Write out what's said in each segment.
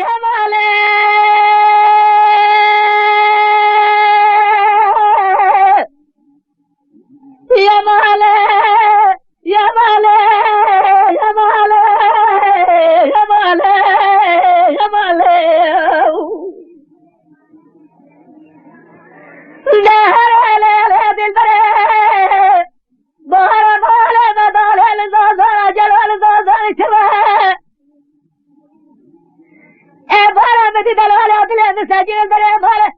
يمالي يمالي يمالي يمالي يمالي يمالي نهر ليلة البري بحر مالي بدالي لزازان جلال زازان شبه بارا مدي دلالي أطلع مساجين البري مالي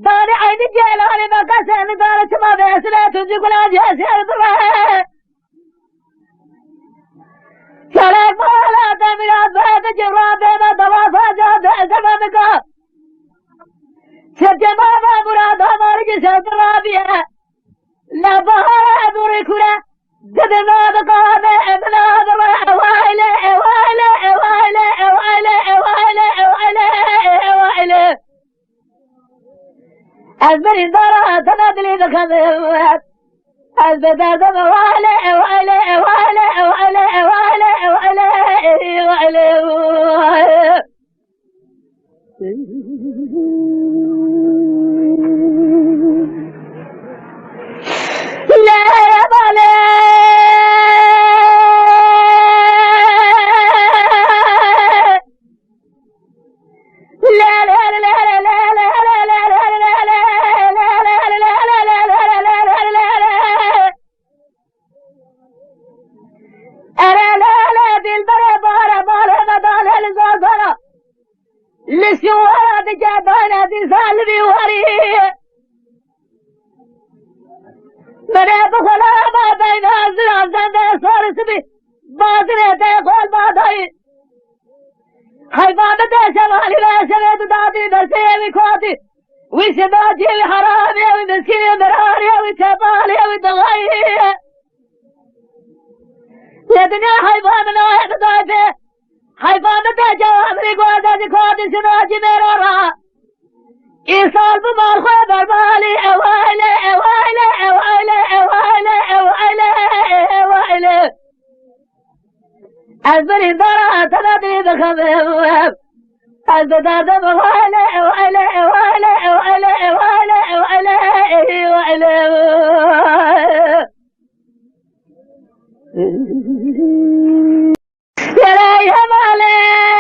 داني عيني جيلاني مكاسين داني شما بيسلي تنجي كلا جيسي البري شلق مالا تميات بيت جران بيما دواسا جاد زمانك سجما مراد مارج سدرابيا لا بهار دوري كورا ددنا دقامه ابنا دوا اوائله اوائله اوائله اوائله اوائله اوائله اوائله ازبري دارا تنادلي دخمت ازبداد اوائله اوائله اوائله اوائله اوائله اوائله اوائله لا يا بالي لا لا لا لا لا لا لا لسواد جابانا دي سالبي وريه من بخلا ما بين أزرع زنده صار سبي باطنه تقول ما ضاي حيوان ده شمالي لا شمال دادي نسيبي كواتي وشباجي حرامي ومسكين مراري وشبالي ودغاي لدنيا حيوان نوعي ضايفه حيوان ده جوامري قوادي كواتي سناجي مرارا إيصال بمال خبر مالي أوائله أوائله أوائله أوائله أوائله أوائله أزبري دارا تنادي بخمم أزبداد أوائله أوائله أوائله أوائله أوائله أوائله أوائله يا لا يا مالي